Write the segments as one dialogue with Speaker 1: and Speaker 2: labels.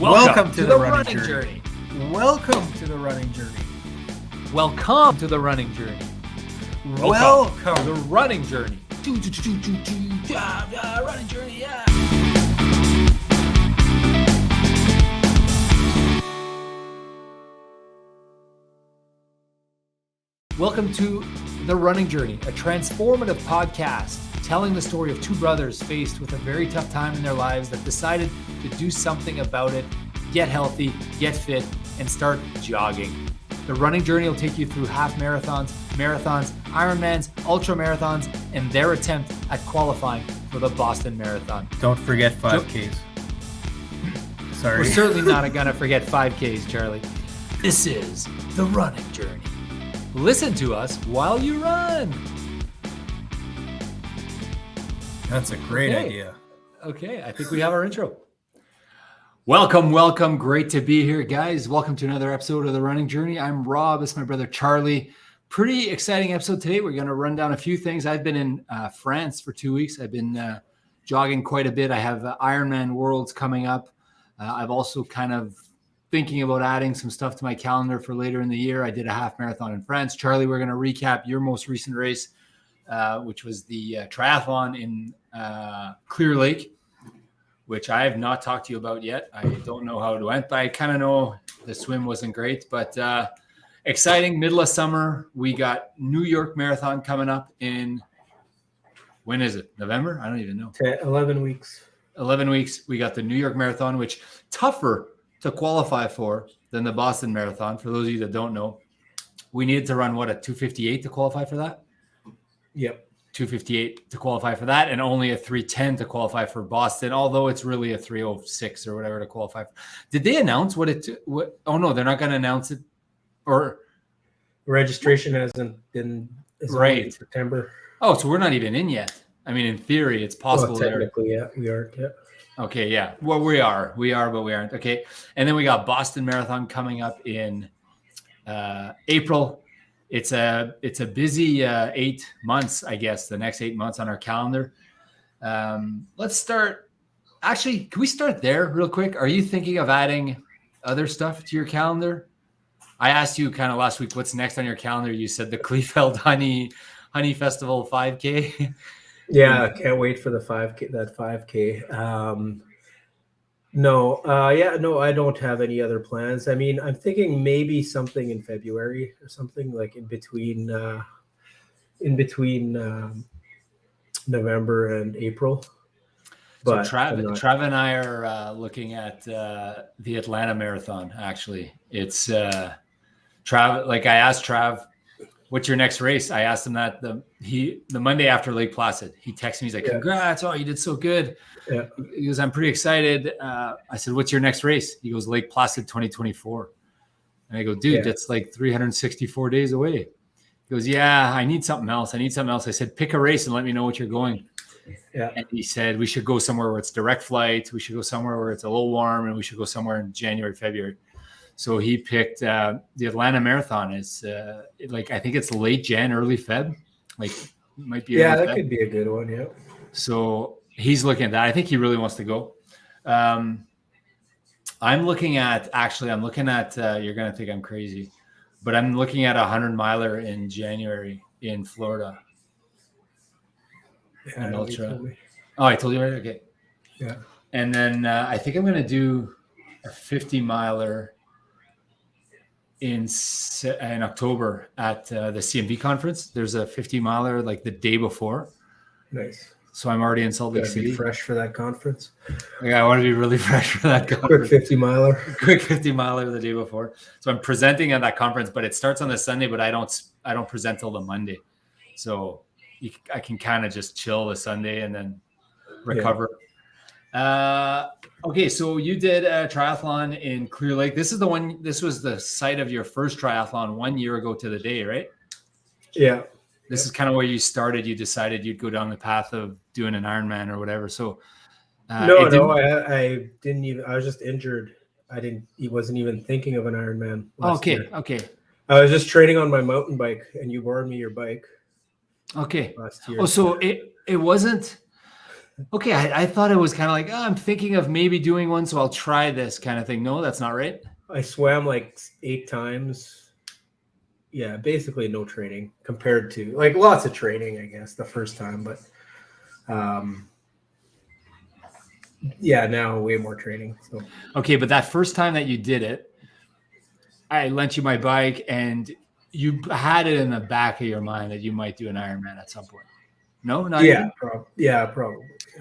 Speaker 1: Welcome to the running
Speaker 2: journey.
Speaker 1: Welcome to the running journey.
Speaker 2: Welcome to the running journey.
Speaker 1: Welcome
Speaker 2: to the running journey. Running journey, yeah. Welcome to The Running Journey, a transformative podcast telling the story of two brothers faced with a very tough time in their lives that decided to do something about it, get healthy, get fit, and start jogging. The Running Journey will take you through half marathons, Ironmans, ultra marathons, and their attempt at qualifying for the Boston Marathon.
Speaker 1: Don't forget 5Ks. Sorry.
Speaker 2: We're certainly not going to forget 5Ks, Charlie. This is The Running Journey. Listen to us while you run.
Speaker 1: That's a great idea.
Speaker 2: Okay, I think we have our intro. Welcome. Great to be here, guys. Welcome to another episode of The Running Journey. I'm Rob. It's my brother, Charlie. Pretty exciting episode today. We're going to run down a few things. I've been in France for 2 weeks. I've been jogging quite a bit. I have Ironman Worlds coming up. I've also kind of thinking about adding some stuff to my calendar for later in the year. I did a half marathon in France. Charlie, we're going to recap your most recent race, which was the triathlon in Clear Lake, which I have not talked to you about yet. I don't know how it went, but I kind of know the swim wasn't great, but exciting. Middle of summer. We got New York Marathon coming up in, when is it? November? I don't even know.
Speaker 3: 11 weeks.
Speaker 2: 11 weeks. We got the New York Marathon, which tougher to qualify for than the Boston Marathon. For those of you that don't know, we needed to run, a 2:58 to qualify for that?
Speaker 3: Yep.
Speaker 2: 2:58 to qualify for that, and only a 3:10 to qualify for Boston, although it's really a 3:06 or whatever to qualify for. Did they announce what? Oh, no, they're not going to announce it. Or
Speaker 3: registration hasn't been
Speaker 2: right
Speaker 3: in September.
Speaker 2: Oh, so we're not even in yet. I mean, in theory, it's possible.
Speaker 3: Well, technically, yeah, we are. Yeah.
Speaker 2: Okay, yeah. Well, we are, but we aren't. Okay, and then we got Boston Marathon coming up in April. It's a busy 8 months, I guess. The next 8 months on our calendar. Let's start. Actually, can we start there real quick? Are you thinking of adding other stuff to your calendar? I asked you kind of last week, what's next on your calendar? You said the Kleefeld Honey Festival 5K.
Speaker 3: Yeah, I can't wait for the 5K. That 5K. No, I don't have any other plans. I mean, I'm thinking maybe something in February or something like in between November and April. But
Speaker 2: so Trav and I are looking at the Atlanta Marathon. Actually, it's Trav. Like I asked Trav, what's your next race? I asked him that the Monday after Lake Placid. He texted me. He's like, congrats. Oh, you did so good.
Speaker 3: Yeah.
Speaker 2: He goes, I'm pretty excited. I said, what's your next race? He goes, Lake Placid 2024. And I go, dude, that's like 364 days away. He goes, yeah, I need something else. I said, pick a race and let me know what you're going.
Speaker 3: Yeah.
Speaker 2: And he said, we should go somewhere where it's direct flight. We should go somewhere where it's a little warm, and we should go somewhere in January, February. So he picked the Atlanta Marathon. Is I think it's late Jan, early Feb. Like might be.
Speaker 3: Yeah, that Feb. Could be a good one. Yeah.
Speaker 2: So he's looking at that. I think he really wants to go. I'm looking at. You're gonna think I'm crazy, but I'm looking at a 100-miler in January in Florida.
Speaker 3: Yeah,
Speaker 2: an ultra. Oh, I told you already. Okay.
Speaker 3: Yeah.
Speaker 2: And then I think I'm gonna do a 50-miler in October at the CMV conference. There's a 50-miler like the day before.
Speaker 3: Nice.
Speaker 2: So I'm already in Salt Lake City.
Speaker 3: Be fresh for that conference.
Speaker 2: Yeah, I want to be really fresh for that conference.
Speaker 3: Quick 50-miler.
Speaker 2: Quick 50-miler the day before. So I'm presenting at that conference, but it starts on the Sunday, but I don't present till the Monday. So I can kind of just chill the Sunday and then recover. Yeah. Okay, so you did a triathlon in Clear Lake. This was the site of your first triathlon 1 year ago to the day, right?
Speaker 3: Yeah.
Speaker 2: This is kind of where you started. You decided you'd go down the path of doing an Ironman or whatever. So
Speaker 3: I didn't even. I was just injured. He wasn't even thinking of an Ironman.
Speaker 2: Okay.
Speaker 3: I was just training on my mountain bike, and you borrowed me your bike.
Speaker 2: Okay.
Speaker 3: Last year.
Speaker 2: Oh, so it wasn't. Okay, I thought it was kind of like, oh, I'm thinking of maybe doing one, so I'll try this kind of thing. No, that's not right.
Speaker 3: I swam like 8 times. Yeah, basically no training compared to like lots of training, I guess, the first time, but yeah, now way more training. So
Speaker 2: Okay, but that first time that you did it, I lent you my bike, and you had it in the back of your mind that you might do an Ironman at some point. No, not
Speaker 3: yeah,
Speaker 2: even?
Speaker 3: probably. Yeah.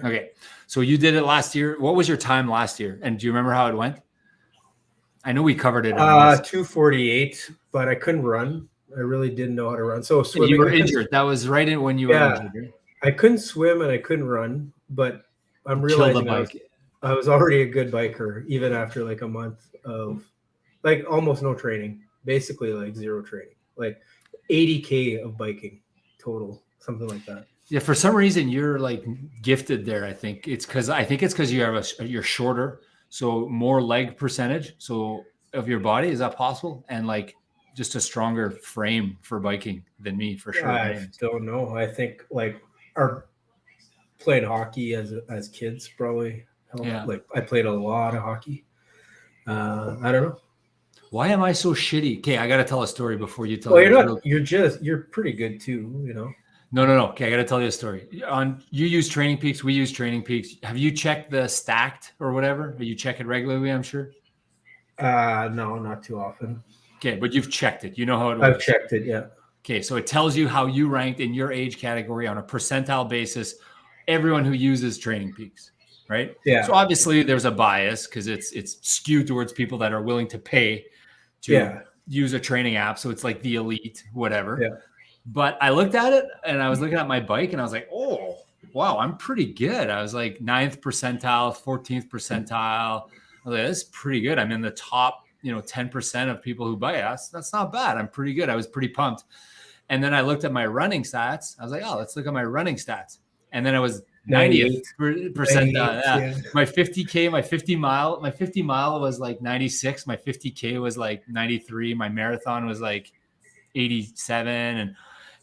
Speaker 2: Okay, so you did it last year. What was your time last year? And do you remember how it went? I know we covered it on this.
Speaker 3: 2:48, but I couldn't run. I really didn't know how to run. So
Speaker 2: And
Speaker 3: swimming,
Speaker 2: you were injured. That was right in when you were injured. Right?
Speaker 3: I couldn't swim and I couldn't run, but I'm
Speaker 2: Kill the
Speaker 3: realizing
Speaker 2: bike.
Speaker 3: I was already a good biker, even after like a month of like almost no training, basically like zero training, like 80K of biking total, something like that.
Speaker 2: Yeah, for some reason you're like gifted there. I think it's because you're shorter, so more leg percentage, so of your body. Is that possible? And like just a stronger frame for biking than me, for sure.
Speaker 3: I don't know. I think like our playing hockey as kids probably helped.
Speaker 2: Yeah.
Speaker 3: Like I played a lot of hockey. I don't know.
Speaker 2: Why am I so shitty? Okay, I gotta tell a story before you tell.
Speaker 3: Well, you're not. You're pretty good too. You know.
Speaker 2: No. Okay, I gotta tell you a story. You use Training Peaks. We use Training Peaks. Have you checked the stacked or whatever? You check it regularly, I'm sure.
Speaker 3: No, not too often.
Speaker 2: Okay, but you've checked it. You know how it works.
Speaker 3: I've checked it. Yeah.
Speaker 2: Okay, so it tells you how you ranked in your age category on a percentile basis. Everyone who uses Training Peaks, right?
Speaker 3: Yeah.
Speaker 2: So obviously there's a bias because it's skewed towards people that are willing to pay to use a training app. So it's like the elite, whatever.
Speaker 3: Yeah.
Speaker 2: But I looked at it and I was looking at my bike and I was like, oh, wow, I'm pretty good. I was like 9th percentile, 14th percentile. I was like, that's pretty good. I'm in the top, 10% of people who buy it. That's not bad. I'm pretty good. I was pretty pumped. And then I looked at my running stats. I was like, oh, let's look at my running stats. And then I was 90th percentile. Yeah. My 50K, my 50 mile was like 96. My 50K was like 93. My marathon was like 87.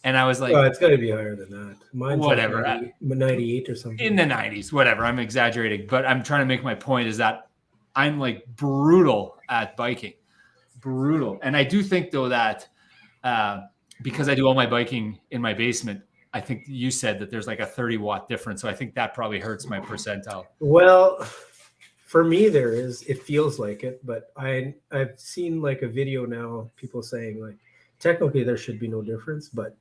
Speaker 2: And I was like,
Speaker 3: it's got to be higher than that. Mine's
Speaker 2: whatever.
Speaker 3: Like 98 or something.
Speaker 2: In the 90s, whatever. I'm exaggerating, but I'm trying to make my point is that I'm like brutal at biking. Brutal. And I do think though that because I do all my biking in my basement, I think you said that there's like a 30-watt difference. So I think that probably hurts my percentile.
Speaker 3: Well, for me, it feels like it, but I've seen like a video now, people saying like, technically there should be no difference, but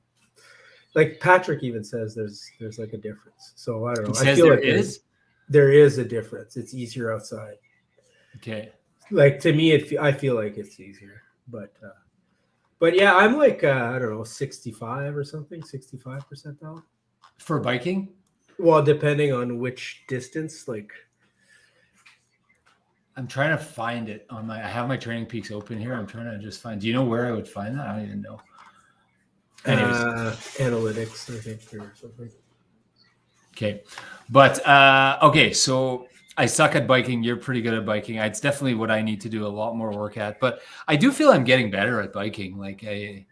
Speaker 3: like Patrick even says there's like a difference. So I don't know. I feel like there is a difference. It's easier outside.
Speaker 2: Okay.
Speaker 3: Like to me, I feel like it's easier, but yeah, I'm like I don't know, 65 or something, 65 percentile
Speaker 2: for biking.
Speaker 3: Well, depending on which distance, like.
Speaker 2: I'm trying to find it I have my Training Peaks open here. I'm trying to just find. Do you know where I would find that? I don't even know. Anyways.
Speaker 3: Analytics, I think, or something.
Speaker 2: Okay, but okay, so I suck at biking. You're pretty good at biking. It's definitely what I need to do a lot more work at. But I do feel I'm getting better at biking. Like I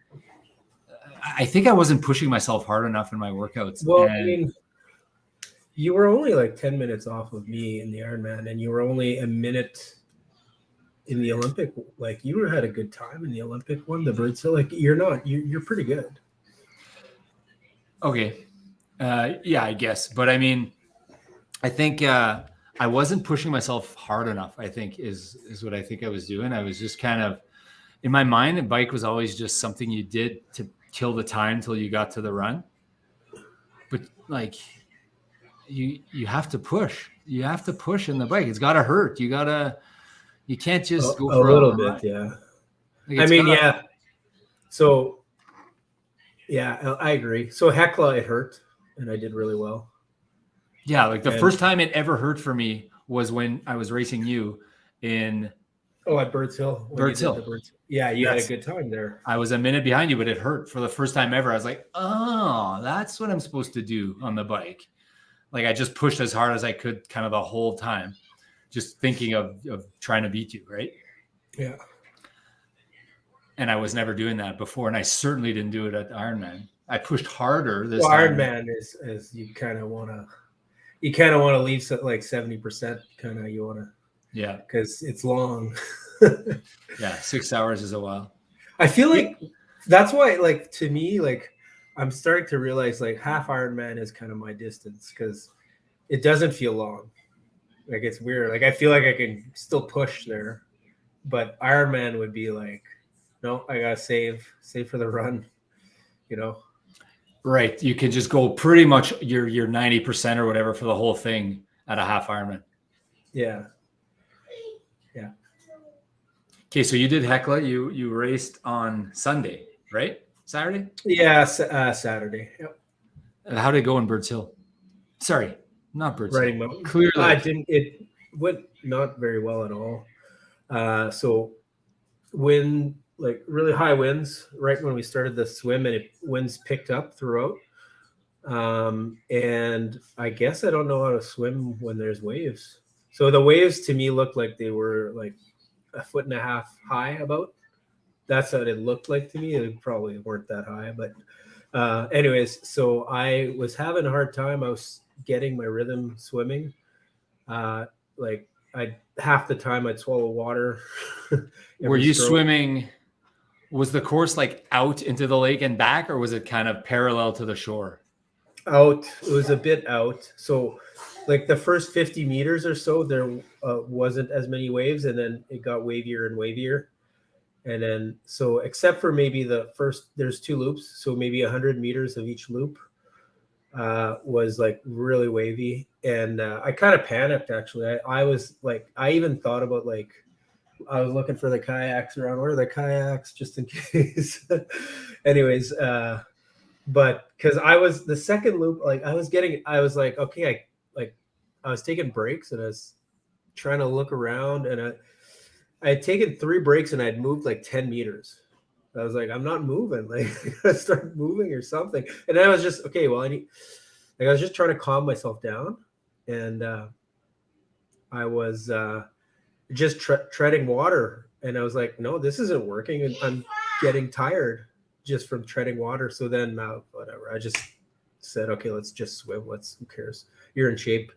Speaker 2: think I wasn't pushing myself hard enough in my workouts.
Speaker 3: Well, I mean, you were only like 10 minutes off of me in the Ironman, and you were only a minute in the Olympic. Like you had a good time in the Olympic one, the bird. So like you're pretty good.
Speaker 2: Okay. Yeah, I guess. But I mean, I think I wasn't pushing myself hard enough, I think is what I think I was doing. I was just kind of in my mind, a bike was always just something you did to kill the time till you got to the run. But like you have to push. You have to push in the bike. It's gotta hurt. You can't just go for
Speaker 3: a little bit, yeah. Like I mean, yeah. So yeah, I agree. So Hecla, it hurt, and I did really well.
Speaker 2: Yeah, like the first time it ever hurt for me was when I was racing you in.
Speaker 3: Oh, at Birds Hill. Yeah, you had a good time there.
Speaker 2: I was a minute behind you, but it hurt for the first time ever. I was like, oh, that's what I'm supposed to do on the bike. Like I just pushed as hard as I could kind of the whole time, just thinking of trying to beat you, right?
Speaker 3: Yeah.
Speaker 2: And I was never doing that before, and I certainly didn't do it at Ironman. I pushed harder this time.
Speaker 3: Ironman is you kind of want to. you kind of want to leave like 70%. Kind of you want to,
Speaker 2: Yeah.
Speaker 3: because it's long.
Speaker 2: Yeah. 6 hours is a while.
Speaker 3: I feel like that's why, like, to me, like, I'm starting to realize like half Ironman is kind of my distance because it doesn't feel long. Like, it's weird. Like, I feel like I can still push there, but Ironman would be like, no, I gotta save for the run, you know.
Speaker 2: Right. You could just go pretty much your 90% or whatever for the whole thing at a half Ironman.
Speaker 3: Yeah.
Speaker 2: Okay, so you did Hecla. You raced on Sunday, right? Saturday?
Speaker 3: Yeah, Saturday. Yep.
Speaker 2: How did it go in Birds Hill? Sorry, not Birds
Speaker 3: Riding
Speaker 2: Hill.
Speaker 3: Mountain.
Speaker 2: Clear Lake.
Speaker 3: It went not very well at all. So like really high winds right when we started the swim, and winds picked up throughout. And I guess I don't know how to swim when there's waves. So the waves to me looked like they were like 1.5 feet high about. That's what it looked like to me. They probably weren't that high, but anyways, so I was having a hard time. I was getting my rhythm swimming. Like half the time I'd swallow water.
Speaker 2: Were you swimming? Was the course like out into the lake and back, or was it kind of parallel to the shore?
Speaker 3: Out. It was a bit out. So like the first 50 meters or so, there wasn't as many waves, and then it got wavier and wavier. And then, so except for maybe the first, there's 2 loops. So maybe 100 meters of each loop was like really wavy. And I kind of panicked, actually. I was like, I even thought about like, I was looking for the kayaks around. Where are the kayaks, just in case? Anyways, but because I was the second loop, like I was like, okay, I was taking breaks and I was trying to look around, and I had taken 3 breaks and I'd moved like 10 meters. I was like, I'm not moving. Like, I gotta start moving or something. And I was just, okay, well, I was just trying to calm myself down. And I was just treading water. And I was like, no, this isn't working. And I'm getting tired just from treading water. So then, whatever. I just said, okay, let's just swim. Who cares? You're in shape.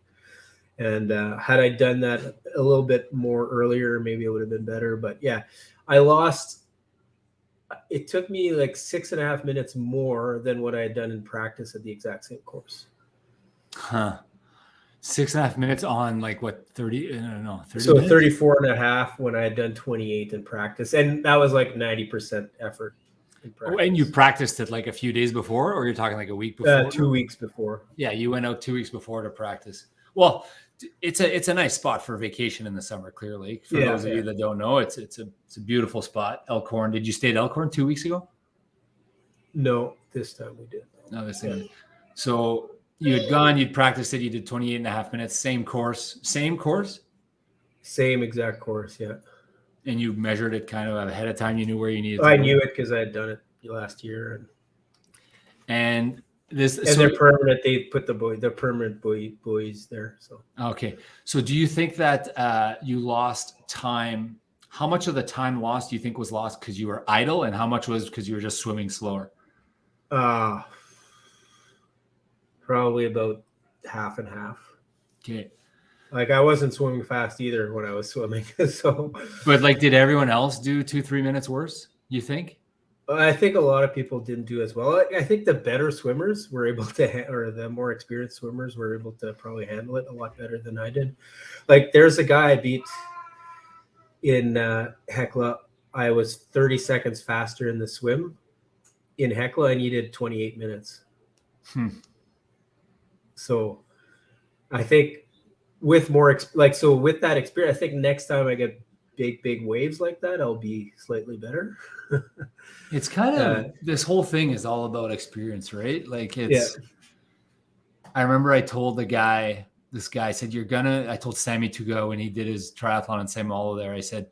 Speaker 3: And had I done that a little bit more earlier, maybe it would have been better. But yeah, I lost. It took me like 6.5 minutes more than what I had done in practice at the exact same course.
Speaker 2: Huh. 6.5 minutes on like what, 30? No, 30
Speaker 3: so
Speaker 2: minutes?
Speaker 3: 34.5 when I had done 28 in practice. And that was like 90% effort.
Speaker 2: Oh, and you practiced it like a few days before, or you're talking like a week before?
Speaker 3: 2 weeks before.
Speaker 2: Yeah, you went out 2 weeks before to practice. Well, it's a nice spot for vacation in the summer, Clear Lake. For those of you that don't know, it's a beautiful spot. Elkhorn. Did you stay at Elkhorn 2 weeks ago?
Speaker 3: No, this time we did.
Speaker 2: No, this time. So you had gone, you'd practiced it, you did 28.5 minutes, same course? Same exact course, yeah. And you measured it kind of ahead of time. You knew where you needed to go.
Speaker 3: I knew it because I had done it last year.
Speaker 2: And
Speaker 3: they're permanent. They put the permanent buoys there. So
Speaker 2: okay. So do you think that you lost time? How much of the time lost do you think was lost because you were idle, and how much was because you were just swimming slower?
Speaker 3: Probably about half and half.
Speaker 2: Okay.
Speaker 3: Like I wasn't swimming fast either when I was swimming. So,
Speaker 2: but like, did everyone else do 2-3 minutes worse? You think?
Speaker 3: I think a lot of people didn't do as well. I think the better swimmers were able to, or the more experienced swimmers were able to probably handle it a lot better than I did. Like there's a guy I beat in Hecla. I was 30 seconds faster in the swim. In Hecla, I needed 28 minutes. So I think with more, with that experience, I think next time I get big waves like that, I'll be slightly better.
Speaker 2: It's kind of this whole thing is all about experience, right? Like I remember I told this guy said, I told Sammy to go when he did his triathlon in St. Malo there. I said,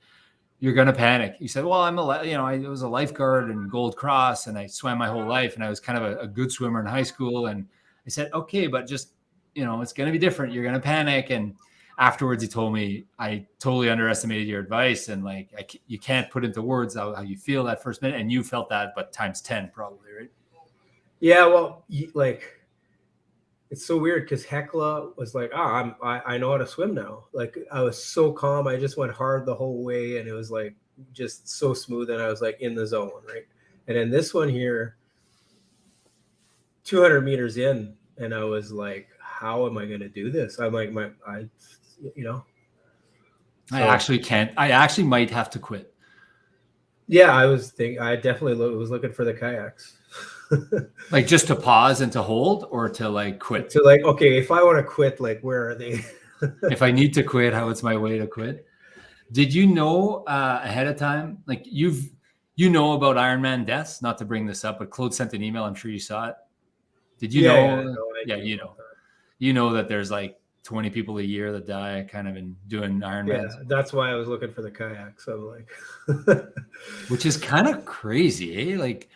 Speaker 2: you're going to panic. He said, well, I was a lifeguard in Gold Cross and I swam my whole life and I was kind of a good swimmer in high school. And I said, okay, but just, it's going to be different. You're going to panic. And afterwards, he told me, I totally underestimated your advice. And like, you can't put into words how you feel that first minute. And you felt that, but times 10 probably, right?
Speaker 3: Yeah. Well, it's so weird because Hecla was like, I know how to swim now. Like I was so calm. I just went hard the whole way, and it was like just so smooth, and I was like in the zone, right? And then this one here, 200 meters in, and I was like, how am I going to do this? I'm like,
Speaker 2: I actually can't. I actually might have to quit.
Speaker 3: Yeah, I definitely was looking for the kayaks.
Speaker 2: Like just to pause and to hold, or to like quit?
Speaker 3: To like, okay, if I want to quit, like, where are they?
Speaker 2: If I need to quit, how it's my way to quit? Did you know ahead of time, like you know about Ironman deaths? Not to bring this up, but Claude sent an email. I'm sure you saw it. Did you know? Yeah, you know that there's like 20 people a year that die kind of in doing Ironmans.
Speaker 3: Yeah, that's why I was looking for the kayak. So like,
Speaker 2: which is kind of crazy, eh? Like,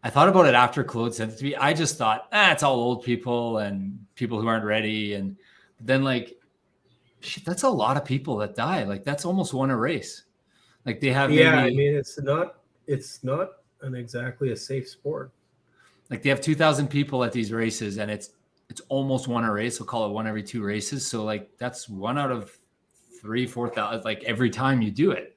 Speaker 2: I thought about it after Claude sent it to me. I just thought, it's all old people and people who aren't ready. And then like, shit, that's a lot of people that die. Like that's almost won a race. Like they have,
Speaker 3: I mean, it's not an exactly a safe sport.
Speaker 2: Like they have 2,000 people at these races, and it's almost won a race. We'll call it one every 2 races. So like that's 1 out of 3,000-4,000, like every time you do it.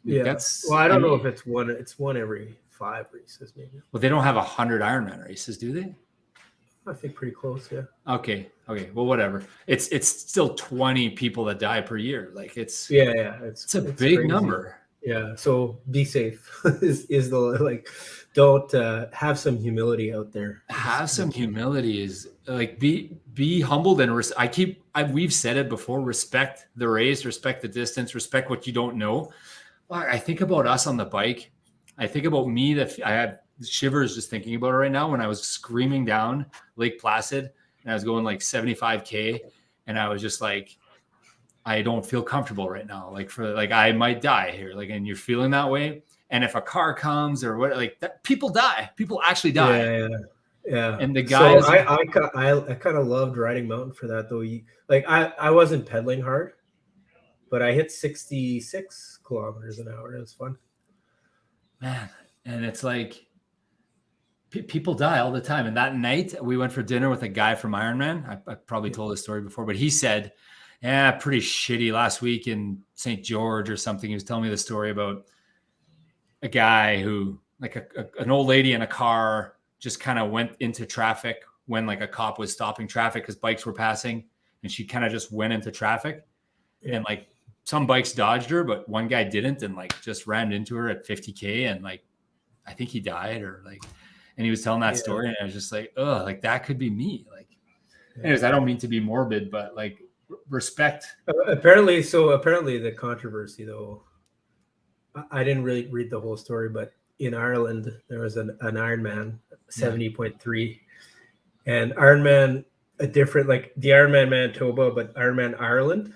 Speaker 3: Yeah. Well, I don't know if it's one every 5 races, maybe.
Speaker 2: Well, they don't have 100 Ironman races, do they?
Speaker 3: I think pretty close, yeah.
Speaker 2: Okay. Well, whatever. It's still 20 people that die per year. Like it's
Speaker 3: it's
Speaker 2: a big
Speaker 3: crazy.
Speaker 2: number.
Speaker 3: Yeah. So be safe is the like, don't have some humility out there.
Speaker 2: Have some humility is like be humbled and we've said it before. Respect the race, respect the distance, respect what you don't know. I think about us on the bike. I think about me that I have shivers just thinking about it right now when I was screaming down Lake Placid and I was going like 75K and I was just like, I don't feel comfortable right now. Like I might die here. Like, and you're feeling that way. And if a car comes or what, like that, people die. People actually die.
Speaker 3: Yeah.
Speaker 2: And the guys,
Speaker 3: so I kind of loved Riding Mountain for that though. I wasn't pedaling hard, but I hit 66 kilometers an hour. It was fun.
Speaker 2: Man, and it's like people die all the time. And that night we went for dinner with a guy from Ironman. I probably told this story before, but he said, pretty shitty last week in St. George or something. He was telling me the story about a guy who like an old lady in a car just kind of went into traffic when like a cop was stopping traffic because bikes were passing, and she kind of just went into traffic and like some bikes dodged her, but one guy didn't and like just rammed into her at 50K and like I think he died or like, and he was telling that story and I was just like, oh, like that could be me. Like, anyways, I don't mean to be morbid, but like respect.
Speaker 3: Apparently the controversy though, I didn't really read the whole story, but in Ireland there was an Ironman 70.3 and Ironman a different, like the Ironman Manitoba, but Ironman Ireland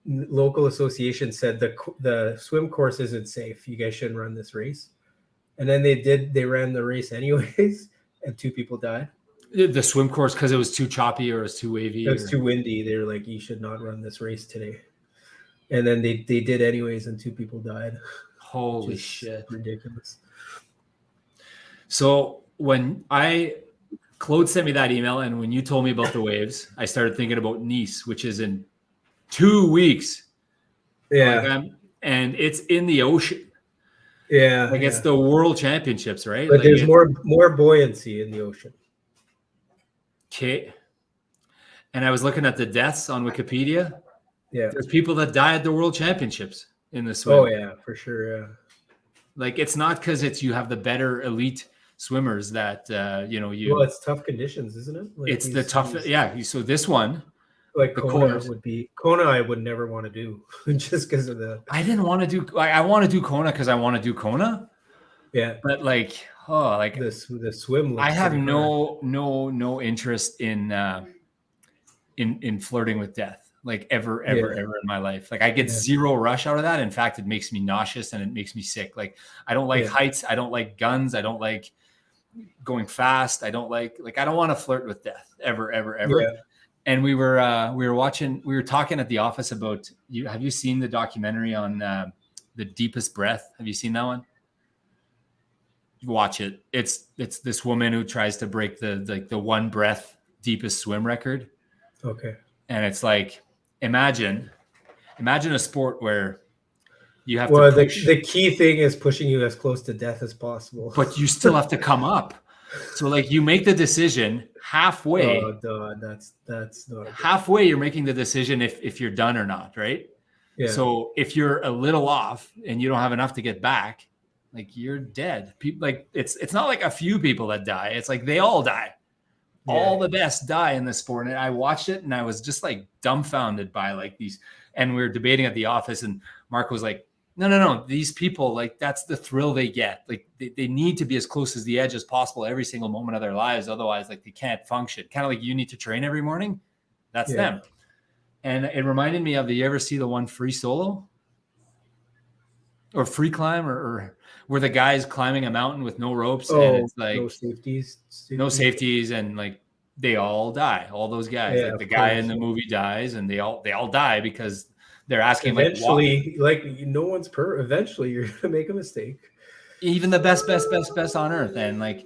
Speaker 3: local association said the swim course isn't safe. You guys shouldn't run this race. And then they ran the race anyways, and 2 people died.
Speaker 2: The swim course because it was too choppy or it was too wavy.
Speaker 3: It was too windy. They were like, you should not run this race today. And then they did anyways, and 2 people died.
Speaker 2: Holy shit.
Speaker 3: Ridiculous.
Speaker 2: So when Claude sent me that email, and when you told me about the waves, I started thinking about Nice, which is in 2 weeks.
Speaker 3: Yeah.
Speaker 2: And it's in the ocean.
Speaker 3: Yeah.
Speaker 2: Like it's the World Championships, right?
Speaker 3: But
Speaker 2: like
Speaker 3: there's more buoyancy in the ocean.
Speaker 2: Okay. And I was looking at the deaths on Wikipedia.
Speaker 3: Yeah.
Speaker 2: There's people that die at the World Championships in the swim.
Speaker 3: Oh yeah, for sure. Yeah.
Speaker 2: Like it's not because you have the better elite swimmers that
Speaker 3: Well, it's tough conditions, isn't it? Like
Speaker 2: it's the tough. Yeah. So this one,
Speaker 3: like Kona I would never want to do just because of the.
Speaker 2: I didn't want to do. I want to do Kona because I want to do Kona.
Speaker 3: Yeah.
Speaker 2: But like
Speaker 3: the swim.
Speaker 2: I have no interest in flirting with death. Like ever in my life. Like I get zero rush out of that. In fact, it makes me nauseous and it makes me sick. Like I don't like heights. I don't like guns. I don't like going fast. I don't like I don't want to flirt with death ever.
Speaker 3: Yeah.
Speaker 2: And we were talking at the office about you. Have you seen the documentary on The Deepest Breath? Have you seen that one? watch it. It's this woman who tries to break the one breath deepest swim record.
Speaker 3: Okay.
Speaker 2: And it's like, imagine a sport where you have
Speaker 3: Well,
Speaker 2: to push,
Speaker 3: the key thing is pushing you as close to death as possible.
Speaker 2: but you still have to come up. So like you make the decision halfway.
Speaker 3: Oh, God, that's not
Speaker 2: Halfway, you're making the decision if you're done or not, right?
Speaker 3: Yeah.
Speaker 2: So if you're a little off and you don't have enough to get back, like you're dead. People, like it's not like a few people that die. It's like they all die.
Speaker 3: Yeah.
Speaker 2: All the best die in this sport. And I watched it and I was just like dumbfounded by like these. And we were debating at the office, and Mark was like, no. These people, like, that's the thrill they get. Like they need to be as close as the edge as possible every single moment of their lives. Otherwise, like they can't function. Kind of like you need to train every morning. That's them. And it reminded me of, do you ever see the one Free Solo or Free Climb or where the guy's climbing a mountain with no ropes and it's like no safeties and like they all die. All those guys, like the guy in the movie dies and they all die because they're asking
Speaker 3: eventually no one's eventually you're going to make a mistake.
Speaker 2: Even the best on earth. And like,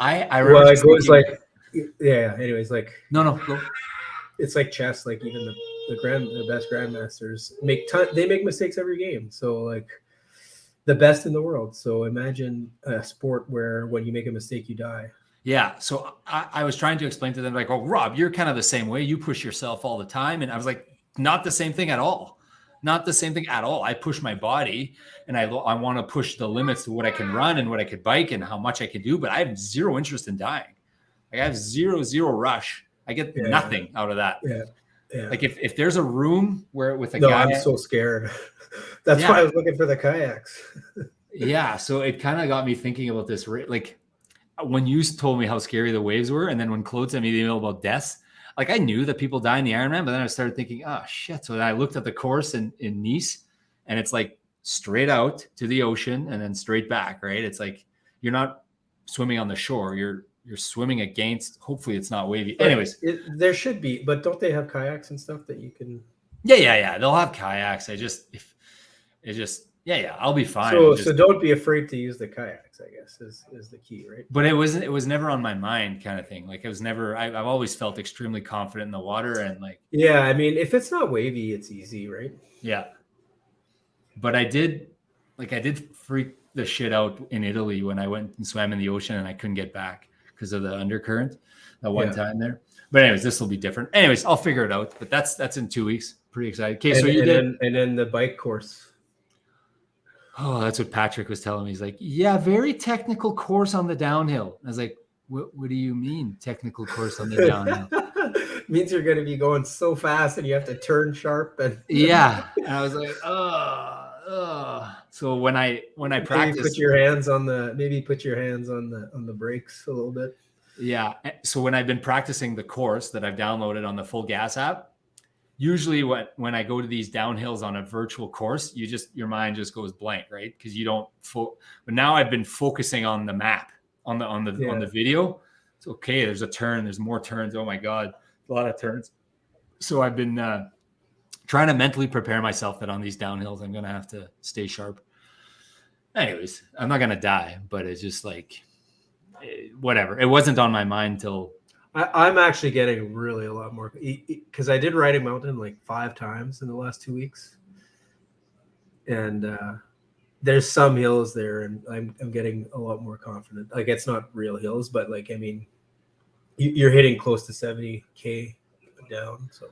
Speaker 2: I remember
Speaker 3: well, it goes like, anyways, like,
Speaker 2: no, go.
Speaker 3: It's like chess. Like even the best grandmasters make mistakes every game. So like the best in the world. So imagine a sport where when you make a mistake, you die.
Speaker 2: Yeah. So I was trying to explain to them like, oh, Rob, you're kind of the same way. You push yourself all the time. And I was like, not the same thing at all. Not the same thing at all. I push my body and I want to push the limits to what I can run and what I could bike and how much I can do, but I have zero interest in dying. Like I have zero rush. I get nothing out of that.
Speaker 3: Yeah.
Speaker 2: Like if there's a room where with a
Speaker 3: guy,
Speaker 2: I'm
Speaker 3: so scared. That's why I was looking for the kayaks.
Speaker 2: Yeah. So it kind of got me thinking about this. Like when you told me how scary the waves were, and then when Claude sent me the email about deaths, like I knew that people die in the Ironman, but then I started thinking, oh shit. So then I looked at the course in Nice, and it's like straight out to the ocean and then straight back, right? It's like you're not swimming on the shore. You're swimming against, hopefully it's not wavy. But anyways.
Speaker 3: There should be, but don't they have kayaks and stuff that you can?
Speaker 2: Yeah. They'll have kayaks. I'll be fine.
Speaker 3: So don't be afraid to use the kayaks, I guess is the key, right?
Speaker 2: But it was never on my mind kind of thing. Like it was never, I've always felt extremely confident in the water and like.
Speaker 3: Yeah. I mean, if it's not wavy, it's easy, right?
Speaker 2: Yeah. But I did freak the shit out in Italy when I went and swam in the ocean and I couldn't get back because of the undercurrent that one time there. But anyways, this will be different. Anyways, I'll figure it out. But that's in 2 weeks. Pretty excited. Okay, so you did,
Speaker 3: and then the bike course.
Speaker 2: Oh, that's what Patrick was telling me. He's like, yeah, very technical course on the downhill. I was like, what do you mean technical course on the downhill?
Speaker 3: It means you're going to be going so fast and you have to turn sharp. And
Speaker 2: yeah. And I was like, So when I practice,
Speaker 3: put your hands on the brakes a little bit.
Speaker 2: Yeah. So when I've been practicing the course that I've downloaded on the Full Gas app, usually when I go to these downhills on a virtual course, your mind just goes blank, right? Because you don't. But now I've been focusing on the map on the video. It's okay. There's a turn. There's more turns. Oh my God, a lot of turns. So I've been trying to mentally prepare myself that on these downhills I'm gonna have to stay sharp. Anyways, I'm not gonna die, but it's just like whatever. It wasn't on my mind till.
Speaker 3: I'm actually getting really a lot more because I did Riding Mountain like 5 times in the last 2 weeks, and there's some hills there, and I'm getting a lot more confident. Like it's not real hills, but like I mean, you're hitting close to 70K down. So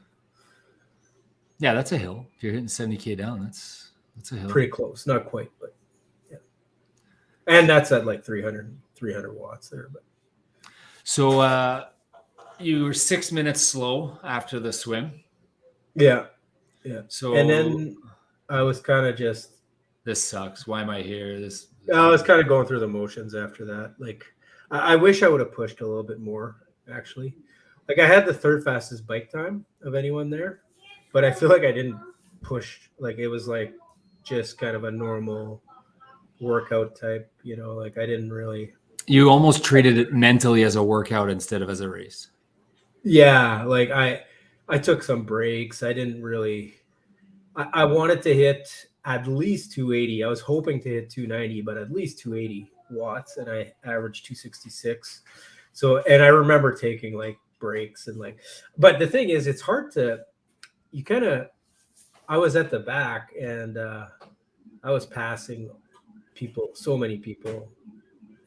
Speaker 2: yeah, that's a hill. If you're hitting 70K down, that's a hill.
Speaker 3: Pretty close, not quite, but yeah. And that's at like 300 watts there, but
Speaker 2: so. You were 6 minutes slow after the swim.
Speaker 3: Yeah.
Speaker 2: So
Speaker 3: and then I was kind of just.
Speaker 2: This sucks. Why am I here?
Speaker 3: I was kind of going through the motions after that. Like, I wish I would have pushed a little bit more. Actually, like I had the 3rd fastest bike time of anyone there, but I feel like I didn't push. Like it was like just kind of a normal workout type. Like I didn't really.
Speaker 2: You almost treated it mentally as a workout instead of as a race.
Speaker 3: Yeah, like I took some breaks. I didn't really. I wanted to hit at least 280. I was hoping to hit 290, but at least 280. watts and I averaged 266. So, and I remember taking like breaks and like, but the thing is, it's hard to, I was at the back and I was passing people, so many people.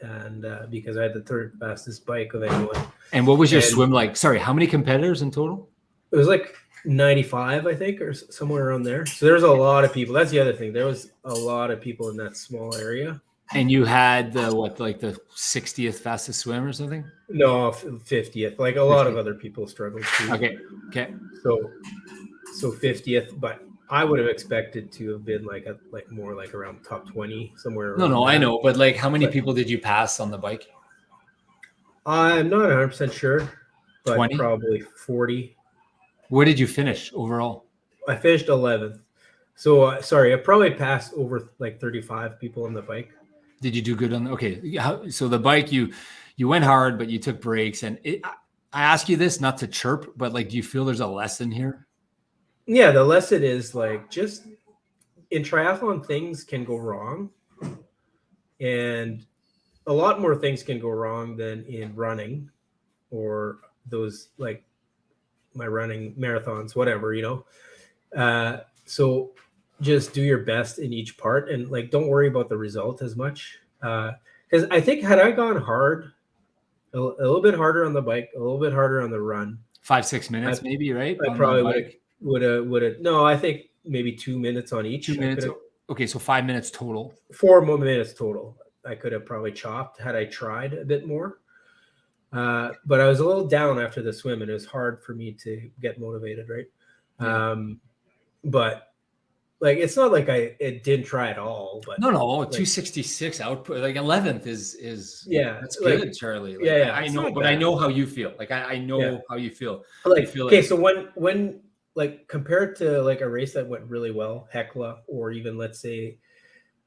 Speaker 3: And because I had the third fastest bike of anyone.
Speaker 2: And what was your swim like? Sorry, how many competitors in total?
Speaker 3: It was like 95, I think, or somewhere around there. So there's a lot of people. That's the other thing. There was a lot of people in that small area.
Speaker 2: And you had the 60th fastest swim or something?
Speaker 3: No, 50th. Like a lot of other people struggled too.
Speaker 2: Okay.
Speaker 3: So 50th, but I would have expected to have been more like around top 20 somewhere.
Speaker 2: No, I know, but like how many people did you pass on the bike?
Speaker 3: I'm not 100% sure, but
Speaker 2: 20?
Speaker 3: Probably 40.
Speaker 2: Where did you finish overall?
Speaker 3: I finished 11th. So sorry, I probably passed over like 35 people on the bike.
Speaker 2: Did you do good on so the bike you went hard, but you took breaks, and I ask you this not to chirp, but like, do you feel there's a lesson here?
Speaker 3: Yeah, the lesson is like, just in triathlon, things can go wrong, and a lot more things can go wrong than in running or those like my running marathons, whatever, so just do your best in each part and like, don't worry about the result as much. Because I think had I gone hard, a little bit harder on the bike, a little bit harder on the run,
Speaker 2: 5-6 minutes, maybe, right?
Speaker 3: I probably would have. No, I think maybe 2 minutes on each.
Speaker 2: 2 minutes. Okay, so 5 minutes total.
Speaker 3: 4 more minutes total. I could have probably chopped had I tried a bit more. But I was a little down after the swim, and it was hard for me to get motivated, right? Yeah. But like, it's not like it didn't try at all. But
Speaker 2: no, 266 output, like 11th is that's good, like, Charlie. Like,
Speaker 3: yeah,
Speaker 2: I know, but I know how you feel. Like I know how you feel.
Speaker 3: Like, okay, so when like, compared to like a race that went really well, Hecla, or even let's say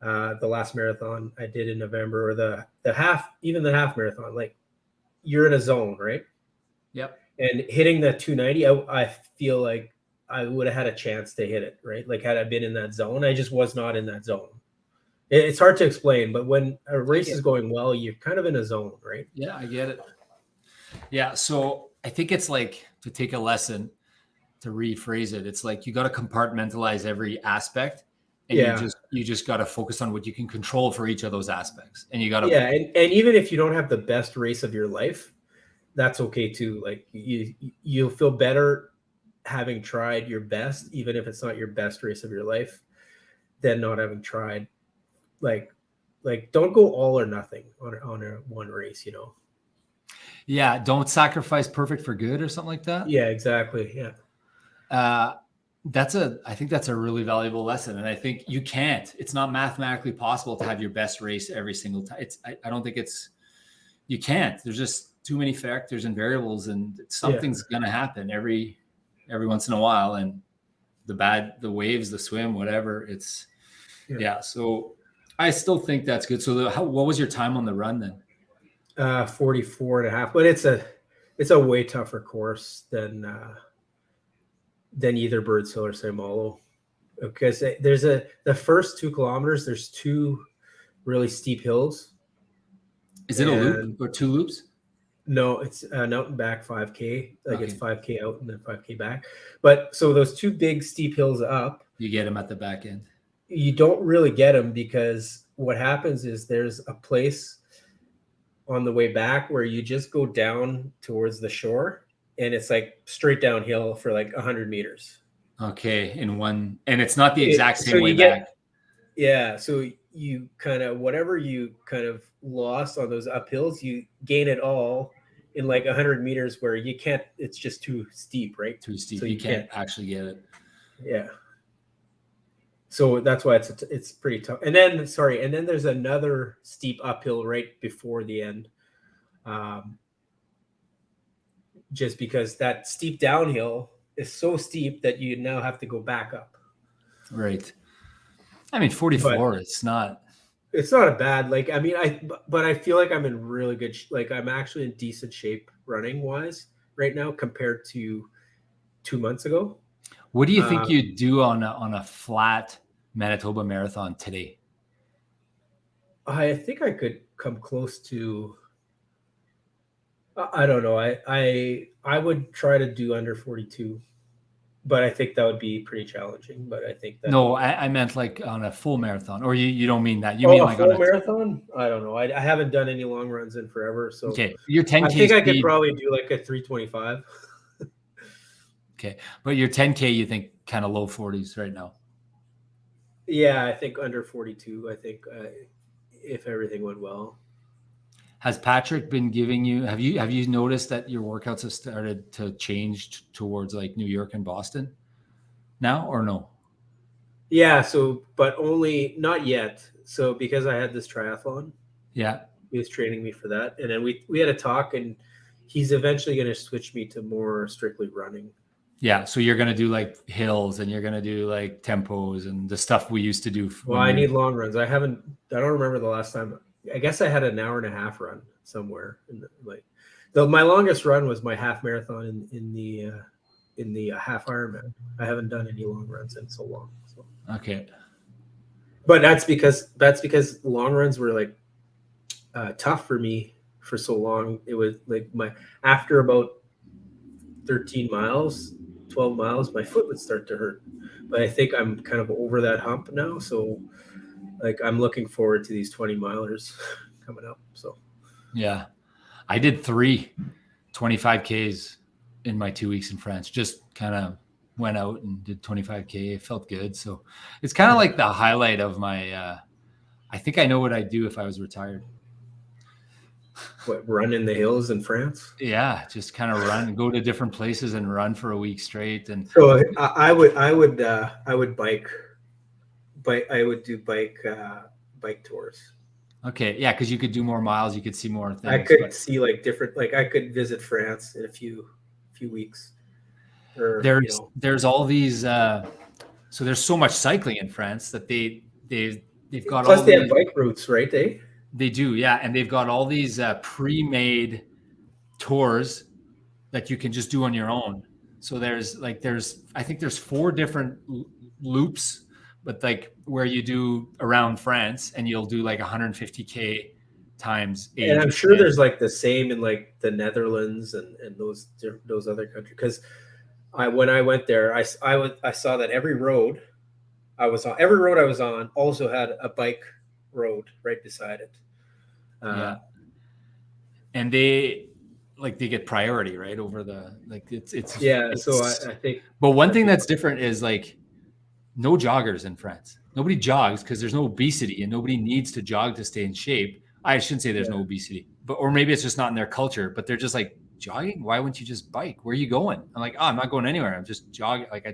Speaker 3: the last marathon I did in November, or the half marathon, like, you're in a zone, right?
Speaker 2: Yep.
Speaker 3: And hitting that 290, I feel like I would have had a chance to hit it, right? Like, had I been in that zone, I just was not in that zone. It's hard to explain, but when a race is going well, you're kind of in a zone, right?
Speaker 2: Yeah, I get it. Yeah, so I think it's like, to take a lesson, to rephrase it, it's like you got to compartmentalize every aspect, and you just got to focus on what you can control for each of those aspects, and you got to
Speaker 3: and even if you don't have the best race of your life, that's okay too. Like, you'll feel better having tried your best, even if it's not your best race of your life, than not having tried. Like don't go all or nothing on a one race,
Speaker 2: Yeah, don't sacrifice perfect for good, or something like that.
Speaker 3: Yeah, exactly. Yeah.
Speaker 2: I think that's a really valuable lesson. And I think it's not mathematically possible to have your best race every single time. I don't think you can't. There's just too many factors and variables, and something's going to happen every once in a while. And the waves, the swim, whatever, so I still think that's good. So what was your time on the run then?
Speaker 3: 44 and a half, but it's a way tougher course than either Birds Hill or St. Malo, because there's the first 2 kilometers, there's 2 really steep hills.
Speaker 2: Is it a loop or 2 loops?
Speaker 3: No, it's an out and back 5K. Like, it's 5K out and then 5K back. But so those 2 big steep hills up,
Speaker 2: you get them at the back end.
Speaker 3: You don't really get them, because what happens is there's a place on the way back where you just go down towards the shore, and it's like straight downhill for like 100 meters.
Speaker 2: Okay. And it's not the exact same way back.
Speaker 3: Yeah. So you kind of, whatever you kind of lost on those uphills, you gain it all in like 100 meters, where you can't, it's just too steep, right?
Speaker 2: Too steep. So you can't actually get it.
Speaker 3: Yeah. So that's why it's pretty tough. And then there's another steep uphill right before the end. Just because that steep downhill is so steep that you now have to go back up.
Speaker 2: Right. I mean, 44, it's not
Speaker 3: a bad, like, I mean, but I feel like I'm in really good, like, I'm actually in decent shape running wise right now compared to 2 months ago.
Speaker 2: What do you think you'd do on a flat Manitoba marathon today?
Speaker 3: I think I could come close to. I don't know. I would try to do under 42, but I think that would be pretty challenging. But I think that.
Speaker 2: No, I meant like on a full marathon, or you don't mean that. You
Speaker 3: Oh,
Speaker 2: mean
Speaker 3: a
Speaker 2: like
Speaker 3: full
Speaker 2: on a
Speaker 3: marathon? I don't know. I haven't done any long runs in forever, so
Speaker 2: okay. Your
Speaker 3: I
Speaker 2: 10K
Speaker 3: think I could
Speaker 2: speed,
Speaker 3: probably do like a 325.
Speaker 2: okay, but your 10K you think kind of low 40s right now.
Speaker 3: Yeah, I think under 42. I think if everything went well.
Speaker 2: Has Patrick been giving you? Have you noticed that your workouts have started to change towards like New York and Boston now, or no?
Speaker 3: Yeah. So, but only not yet. So because I had this triathlon,
Speaker 2: Yeah.
Speaker 3: he was training me for that, and then we had a talk, and he's eventually going to switch me to more strictly running.
Speaker 2: Yeah. So you're gonna do like hills, and you're gonna do like tempos and the stuff we used to do.
Speaker 3: Well, I need long runs. I don't remember the last time. I guess I had an hour and a half run somewhere. My longest run was my half marathon in the half Ironman. I haven't done any long runs in so long. So.
Speaker 2: Okay.
Speaker 3: But that's because long runs were like tough for me for so long. It was like after about 13 miles, 12 miles, my foot would start to hurt. But I think I'm kind of over that hump now. So like I'm looking forward to these 20 milers coming up. So
Speaker 2: yeah, I did 3 25Ks in my 2 weeks in France. Just kind of went out and did 25K. It felt good. So it's kind of like the highlight of my, I think I know what I'd do if I was retired.
Speaker 3: What, run in the hills in France?
Speaker 2: Yeah, just kind of run, go to different places and run for a week straight. And
Speaker 3: so I would bike. I would do bike tours.
Speaker 2: Okay, yeah, because you could do more miles, you could see more things.
Speaker 3: I could see like different, like I could visit France in a few weeks. Or,
Speaker 2: there's all these. So there's so much cycling in France that they've got.
Speaker 3: Plus, they have bike routes, right?
Speaker 2: They do, yeah, and they've got all these pre-made tours that you can just do on your own. So I think there's 4 different loops, but like where you do around France, and you'll do like 150K times 8.
Speaker 3: And I'm sure there's like the same in like the Netherlands and those other countries. Because when I went there, I saw that every road I was on also had a bike road right beside it.
Speaker 2: Yeah. And they get priority, right, over the
Speaker 3: I think.
Speaker 2: But one thing that's different is like no joggers in France. Nobody jogs because there's no obesity, and nobody needs to jog to stay in shape. I shouldn't say there's no obesity, or maybe it's just not in their culture. But they're just like, jogging? Why wouldn't you just bike? Where are you going? I'm like, I'm not going anywhere. I'm just jogging. Like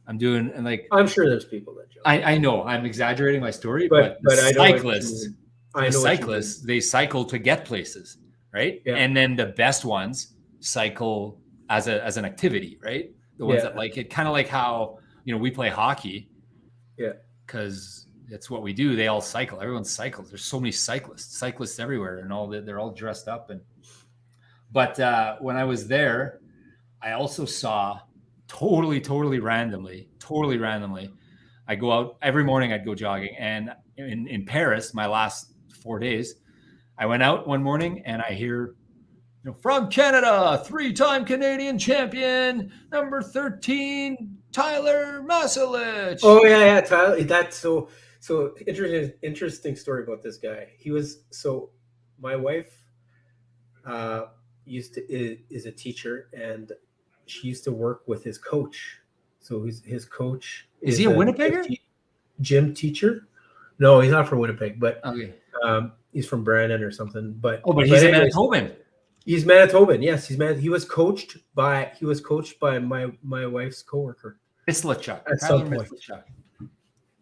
Speaker 2: I'm doing, and like
Speaker 3: I'm sure there's people that jog.
Speaker 2: I know I'm exaggerating my story, but cyclists, they cycle to get places, right? Yeah. And then the best ones cycle as an activity, right? The ones that like it, kind of like how we play hockey, because that's what we do. They all cycle. Everyone cycles. There's so many cyclists everywhere, and they're all dressed up. But when I was there, I also saw totally randomly. I go out every morning. I'd go jogging, and in Paris, my last 4 days, I went out one morning and I hear, from Canada, 3-time Canadian champion, number 13, Tyler Masalich.
Speaker 3: Oh yeah, Tyler. That's so interesting story about this guy. My wife is a teacher, and she used to work with his coach. So his coach
Speaker 2: is he a Winnipegger?
Speaker 3: Gym teacher? No, he's not from Winnipeg, but
Speaker 2: okay.
Speaker 3: He's from Brandon or something. But
Speaker 2: he's a Manitoban.
Speaker 3: He's Manitoban. Yes, he was coached by my wife's coworker.
Speaker 2: Mislachuk.
Speaker 3: At some point.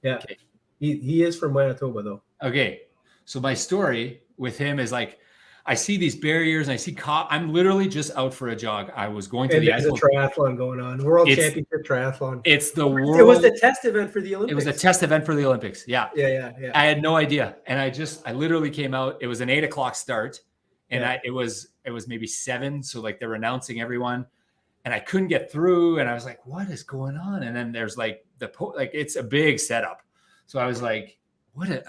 Speaker 3: Yeah. Okay. He is from Manitoba though.
Speaker 2: Okay. So my story with him is like, I see these barriers and I see I'm literally just out for a jog. I was going to
Speaker 3: there's a triathlon going on. World Championship Triathlon.
Speaker 2: It's the world.
Speaker 3: It was the test event for the Olympics.
Speaker 2: It was a test event for the Olympics. Yeah.
Speaker 3: Yeah.
Speaker 2: I had no idea. And I literally came out. It was an 8:00 start. And it was maybe 7. So like they're announcing everyone, and I couldn't get through. And I was like, what is going on? And then there's like it's a big setup. So I was like,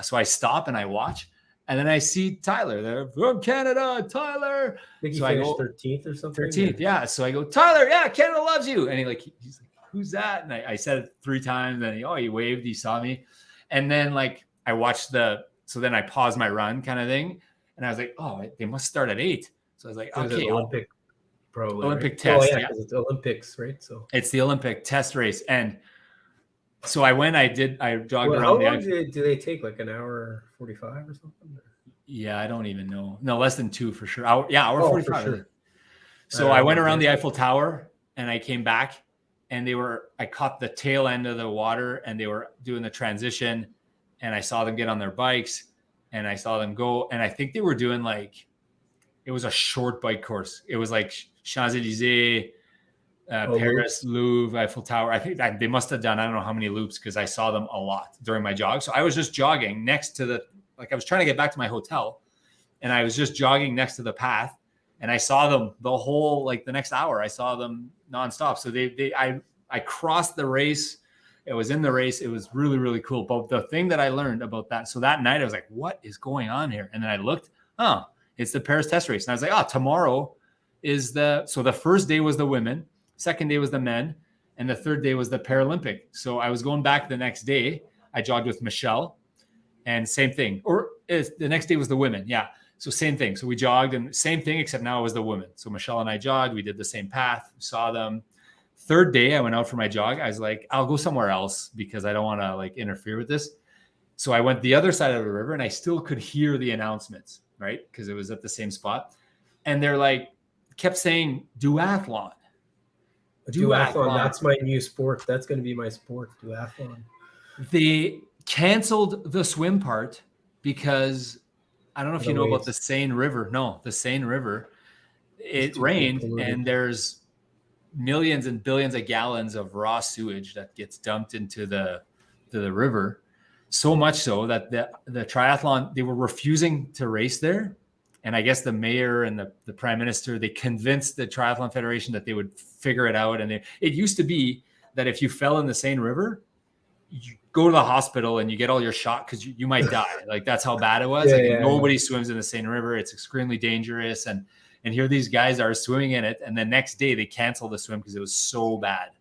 Speaker 2: So I stop and I watch, and then I see Tyler there from Canada, Tyler.
Speaker 3: I think he
Speaker 2: So
Speaker 3: finished 13th or something.
Speaker 2: 13th, yeah. So I go, Tyler, yeah, Canada loves you. And he's like, who's that? And I said it 3 times, and he waved, he saw me. And then like I watched so then I paused my run kind of thing. And I was like, oh, they must start at 8. So I was like, okay.
Speaker 3: Olympic probably.
Speaker 2: Olympic
Speaker 3: right?
Speaker 2: test.
Speaker 3: Oh, yeah, because it's Olympics, right? So
Speaker 2: it's the Olympic test race. And so I jogged around.
Speaker 3: How long do they take? Like an hour 45 or something?
Speaker 2: Yeah, I don't even know. No, less than 2 for sure. Hour 45.
Speaker 3: For sure.
Speaker 2: So I went around the Eiffel Tower and I came back, and I caught the tail end of the water, and they were doing the transition, and I saw them get on their bikes, and I saw them go. And I think they were doing it was a short bike course. It was like Champs-Élysées, Paris, Louvre, Eiffel Tower. I think they must have done, I don't know how many loops, because I saw them a lot during my jog. So I was just jogging next to I was trying to get back to my hotel, and I was just jogging next to the path, and I saw them the whole, the next hour. I saw them nonstop. So I crossed the race. It was in the race. It was really, really cool. But the thing that I learned about that, so that night I was like, what is going on here? And then I looked, it's the Paris test race. And I was like, tomorrow is so the first day was the women, second day was the men, and the third day was the Paralympic. So I was going back the next day. I jogged with Michelle, and same thing. Or the next day was the women. Yeah. So same thing. So we jogged, and same thing, except now it was the women. So Michelle and I jogged. We did the same path, saw them. Third day, I went out for my jog. I was like, I'll go somewhere else because I don't want to interfere with this. So I went the other side of the river, and I still could hear the announcements, right? Because it was at the same spot. And they're kept saying duathlon.
Speaker 3: Duathlon, that's my new sport. That's going to be my sport, duathlon.
Speaker 2: They canceled the swim part because I don't know if you know about the Seine River. No, the Seine River. It rained, and there's millions and billions of gallons of raw sewage that gets dumped into the river. So much so that the triathlon, they were refusing to race there. And I guess the mayor and the prime minister, they convinced the Triathlon Federation that they would figure it out. And it used to be that if you fell in the Seine River, you go to the hospital and you get all your shot because you might die. That's how bad it was. Nobody swims in the Seine River. It's extremely dangerous. And here these guys are swimming in it. And the next day they canceled the swim because it was so bad.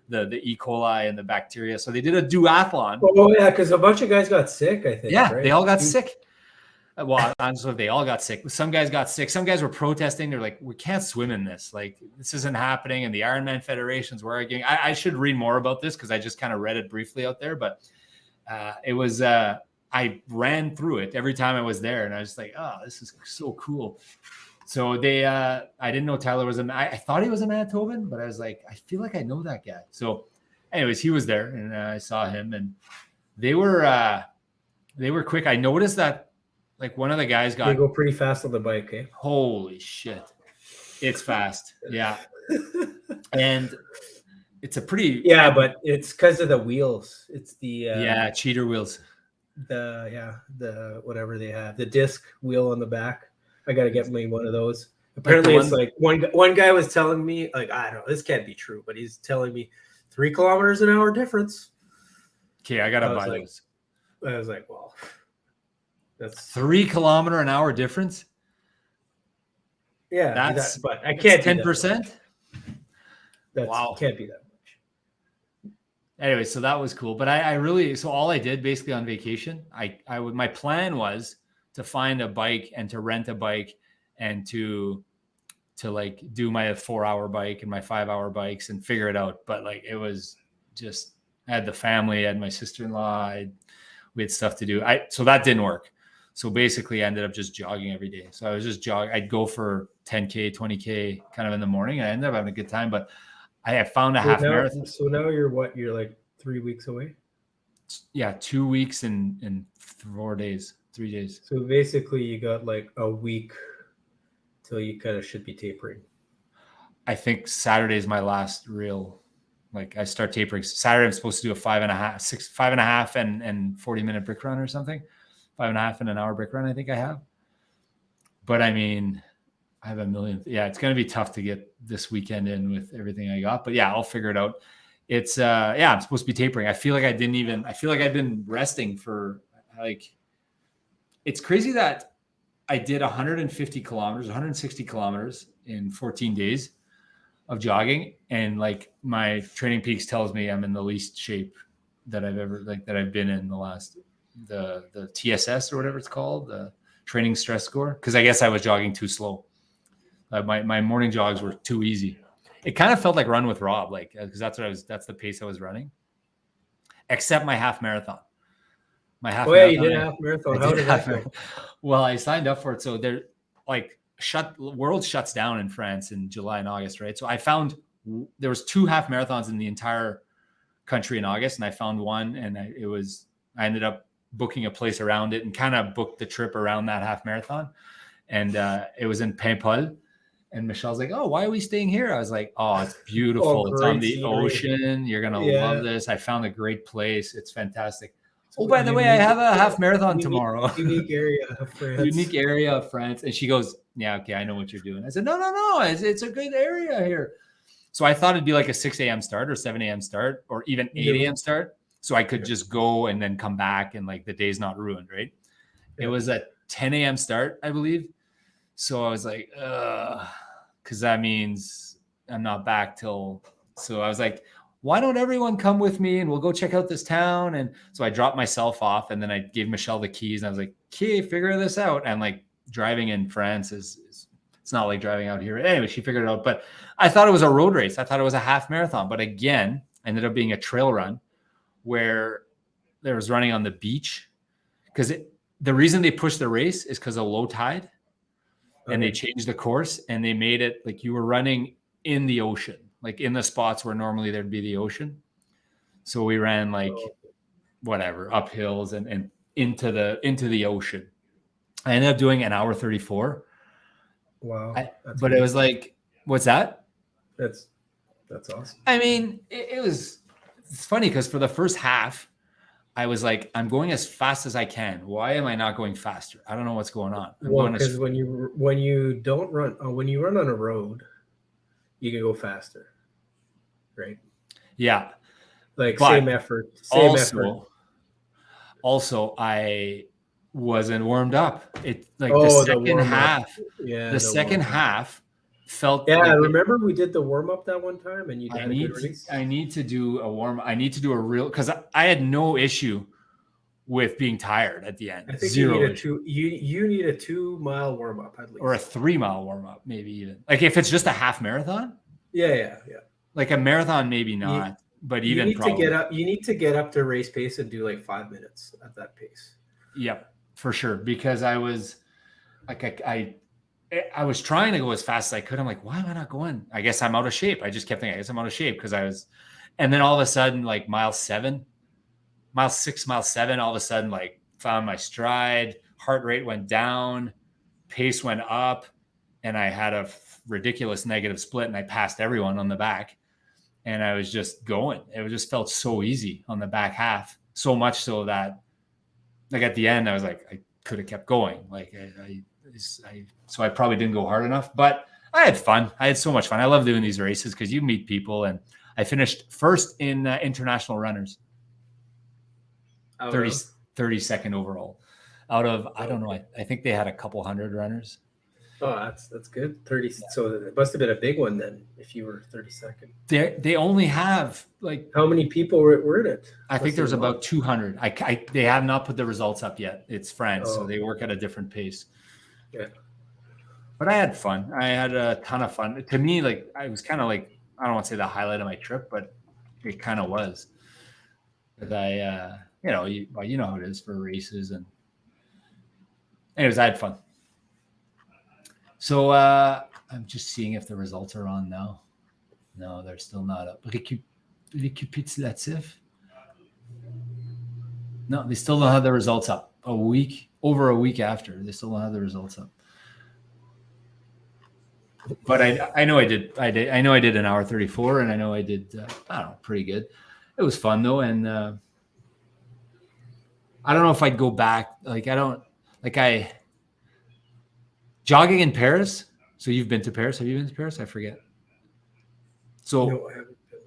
Speaker 2: The E. coli and the bacteria. So they did a duathlon.
Speaker 3: Oh, yeah, because a bunch of guys got sick, I think.
Speaker 2: Yeah,
Speaker 3: right?
Speaker 2: They all got sick. Well, honestly, they all got sick. Some guys got sick. Some guys were protesting. They're like, we can't swim in this. This isn't happening. And the Ironman federations were arguing. I should read more about this because I just kind of read it briefly out there. But it was, I ran through it every time I was there. And I was like, oh, this is so cool. So I didn't know Tyler was I thought he was a Manitoban, but I was like, I feel like I know that guy. So anyways, he was there, and I saw him, and they were quick. I noticed that one of the guys
Speaker 3: They go pretty fast on the bike, eh?
Speaker 2: Holy shit. It's fast. Yeah. And it's a pretty,
Speaker 3: but it's because of the wheels. It's the
Speaker 2: cheater wheels.
Speaker 3: The whatever they have, the disc wheel on the back. I got to get me one of those. Apparently, it's one guy was telling me, I don't know, this can't be true, but he's telling me 3 kilometers an hour difference.
Speaker 2: Okay, I got to buy those.
Speaker 3: I was like, well, that's
Speaker 2: 3 kilometer an hour difference.
Speaker 3: Yeah, but I can't 10%. Wow, can't be that much.
Speaker 2: Anyway, so that was cool. But I really, so all I did basically on vacation, my plan was to find a bike and to rent a bike and to do my 4-hour bike and my 5-hour bikes and figure it out. But it was just, I had the family, I had my sister-in-law, we had stuff to do. So that didn't work. So basically I ended up just jogging every day. So I was just jogging. I'd go for 10K, 20K kind of in the morning. I ended up having a good time, but I found a half marathon.
Speaker 3: So now you're 3 weeks away?
Speaker 2: Yeah. 2 weeks and 4 days, 3 days.
Speaker 3: So basically you got a week till you kind of should be tapering.
Speaker 2: I think Saturday is my last real, I start tapering. Saturday I'm supposed to do a 5.5 and 40-minute brick run or something. 5.5 and an hour brick run, I think I have. But I mean, I have a million. Yeah, it's going to be tough to get this weekend in with everything I got. But yeah, I'll figure it out. It's I'm supposed to be tapering. I feel like I've been resting for like, it's crazy that I did 150 kilometers, 160 kilometers in 14 days of jogging. And like my Training Peaks tells me I'm in the least shape that I've been in the last, the TSS or whatever it's called, the training stress score. Cause I guess I was jogging too slow. My morning jogs were too easy. It kind of felt like Run with Rob, like, cause that's the pace I was running, except my half marathon. My half marathon.
Speaker 3: You did a half marathon. How did that go?
Speaker 2: Well, I signed up for it. So they're like world shuts down in France in July and August, right? So I found there was 2 half marathons in the entire country in August, and I found one, and I ended up booking a place around it and kind of booked the trip around that half marathon. And it was in Paimpol. And Michelle's like, "Oh, why are we staying here?" I was like, "Oh, it's beautiful. It's on the ocean. You're going to love this. I found a great place. It's fantastic." Oh, by the way, I have a half marathon tomorrow.
Speaker 3: Unique area of France.
Speaker 2: Unique area of France. And she goes, "Yeah, okay, I know what you're doing." I said, No. It's a good area here. So I thought it'd be like a 6 a.m. start or 7 a.m. start or even 8 a.m. start. So I could just go and then come back and like the day's not ruined, right? It was a 10 a.m. start, I believe. So I was like, because that means I'm not back till. So I was like, why don't everyone come with me and we'll go check out this town? And so I dropped myself off and then I gave Michelle the keys and I was like, "Okay, figure this out." And like driving in France is it's not like driving out here. Anyway, she figured it out. But I thought it was a road race. I thought it was a half marathon. But again, ended up being a trail run where there was running on the beach. Because the reason they pushed the race is because of low tide. And they changed the course and they made it like you were running in the ocean, like in the spots where normally there'd be the ocean. So we ran like whatever, up hills and into the ocean. I ended up doing an hour 34.
Speaker 3: Wow.
Speaker 2: But it was like, what's that?
Speaker 3: That's awesome.
Speaker 2: I mean, it's funny because for the first half, I was like, I'm going as fast as I can. Why am I not going faster? I don't know what's going on.
Speaker 3: Because when you don't run, when you run on a road, you can go faster, right?
Speaker 2: Yeah.
Speaker 3: Like
Speaker 2: but
Speaker 3: same effort.
Speaker 2: Also, I wasn't warmed up. It like
Speaker 3: the
Speaker 2: second half felt.
Speaker 3: Yeah,
Speaker 2: like
Speaker 3: remember we did the warm up that one time, and you had a good race.
Speaker 2: I need to do a warm. I need to do a real because I had no issue with being tired at the end.
Speaker 3: I think
Speaker 2: Zero.
Speaker 3: You need a 2-mile warm up at least,
Speaker 2: or a 3-mile warm up, maybe even. Like if it's just a half marathon.
Speaker 3: Yeah.
Speaker 2: Like a marathon, maybe not. But even
Speaker 3: you need to get up to race pace and do like 5 minutes at that pace.
Speaker 2: Yep, for sure. Because I was like, I was trying to go as fast as I could. I'm like, why am I not going? I guess I'm out of shape. I just kept thinking, I guess I'm out of shape because and then all of a sudden, like mile 6, mile 7, all of a sudden, like found my stride, heart rate went down, pace went up, and I had a ridiculous negative split and I passed everyone on the back. And I was just going. It just felt so easy on the back half, so much so that like at the end, I was like, I could have kept going. Like so I probably didn't go hard enough, but I had fun. I had so much fun. I love doing these races because you meet people, and I finished first in international runners, 32nd overall out of, I don't know. I think they had a couple hundred runners.
Speaker 3: Oh, that's good. 30. So it must have been a big one then if you were 32nd.
Speaker 2: They only have like,
Speaker 3: how many people were in it?
Speaker 2: I think there's about 200. They have not put the results up yet. It's France, so they work at a different pace.
Speaker 3: Yeah.
Speaker 2: But I had fun. I had a ton of fun. To me, like I was kind of like, I don't want to say the highlight of my trip, but it kind of was. Because I, you know how it is for races. And anyways, I had fun. So I'm just seeing if the results are on now. No, they're still not up. Récapitulatif. No, they still don't have the results up. Over a week after, they still don't have the results up. But I know I did. I know I did an hour 34, and I know I did. I don't know, pretty good. It was fun though, and I don't know if I'd go back. Jogging in Paris. So you've been to Paris? Have you been to Paris? I forget. So,
Speaker 3: No, I haven't been.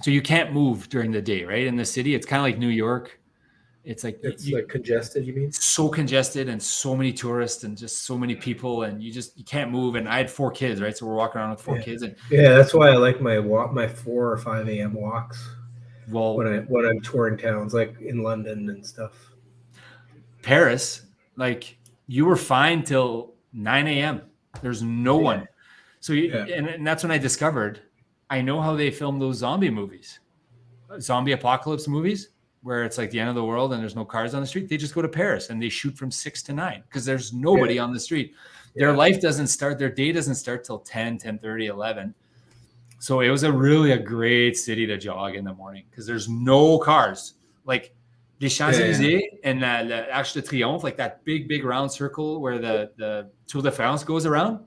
Speaker 2: So you can't move during the day, right? In the city, it's kind of like New York, It's like
Speaker 3: It's like congested, you mean?
Speaker 2: so congested and so many tourists and just so many people, and you can't move. And I had 4 kids, right? So we're walking around with 4 kids, and
Speaker 3: that's why I like my 4 or 5 a.m. walks
Speaker 2: well,
Speaker 3: when I'm touring towns like in London and stuff.
Speaker 2: Paris, like you were fine till 9 a.m. There's no one. So and that's when I discovered I know how they film those zombie movies, zombie apocalypse movies, where it's like the end of the world and there's no cars on the street. They just go to Paris and they shoot from 6 to 9 because there's nobody on the street. Their life doesn't start, their day doesn't start till 10, 10:30, 11. So it was really a great city to jog in the morning because there's no cars. Like the Champs-Élysées and the Arc de Triomphe, like that big round circle where the Tour de France goes around.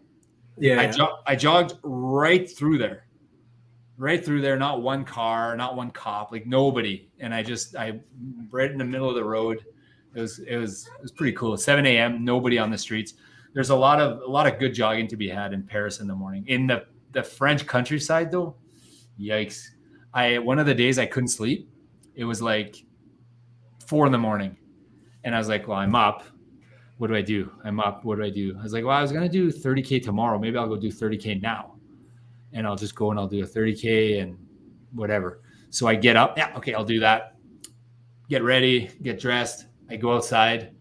Speaker 2: I jogged right through there. Not one car, not one cop, like nobody. And I right in the middle of the road. It was pretty cool. 7 a.m., nobody on the streets. There's a lot of good jogging to be had in Paris in the morning. In the French countryside though, yikes. One of the days I couldn't sleep. It was like 4 a.m. And I was like, well, I'm up. What do I do? I'm up. What do I do? I was like, well, I was going to do 30K tomorrow. Maybe I'll go do 30K now. And I'll just go and I'll do a 30K and whatever. So I get up. Yeah, okay, I'll do that. Get ready, get dressed. I go outside.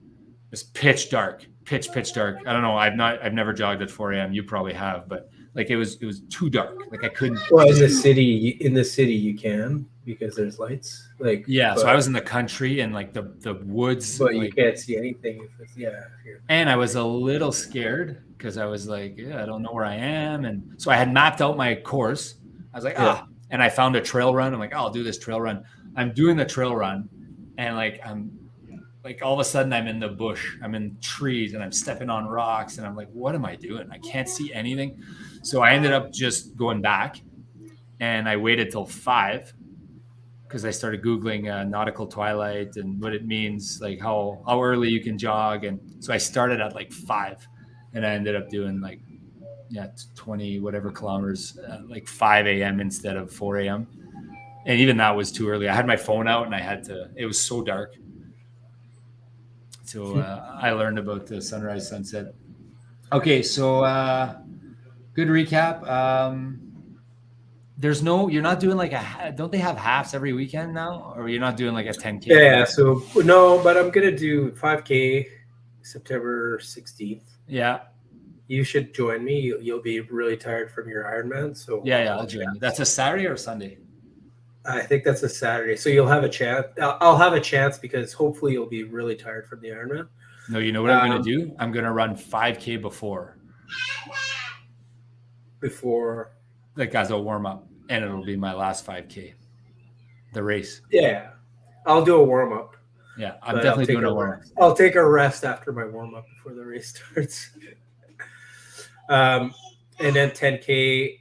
Speaker 2: It's pitch dark. Pitch dark. I don't know. I've never jogged at 4 a.m. You probably have, but like it was too dark. Like I couldn't.
Speaker 3: Well, in the city you can because there's lights. Like
Speaker 2: so I was in the country and like the woods.
Speaker 3: But you can't see anything if it's
Speaker 2: And I was a little scared because I was like, I don't know where I am, and so I had mapped out my course. I was like, and I found a trail run. I'm like, I'll do this trail run. I'm doing the trail run, and I'm like all of a sudden I'm in the bush, I'm in trees, and I'm stepping on rocks, and I'm like, what am I doing? I can't see anything. So I ended up just going back, and I waited till 5 because I started Googling nautical twilight and what it means, like how early you can jog. And so I started at like 5, and I ended up doing like 20 whatever kilometers, like 5 a.m. instead of 4 a.m. And even that was too early. I had my phone out and it was so dark. So I learned about the sunrise, sunset. Okay, so good recap. You're not doing like don't they have halves every weekend now? Or you're not doing like a 10K?
Speaker 3: Yeah, so no, but I'm going to do 5K September 16th.
Speaker 2: Yeah.
Speaker 3: You should join me. You'll be really tired from your Ironman. So
Speaker 2: I'll join you. That's a Saturday or Sunday?
Speaker 3: I think that's a Saturday. So you'll have a chance. I'll have a chance because hopefully you'll be really tired from the Ironman.
Speaker 2: No, you know what I'm going to do? I'm going to run 5K before. Like as a warm up, and it'll be my last 5K, the race.
Speaker 3: Yeah, I'll do a warm up.
Speaker 2: Yeah, I'm definitely doing a warm up.
Speaker 3: I'll take a rest after my warm up before the race starts. And then 10K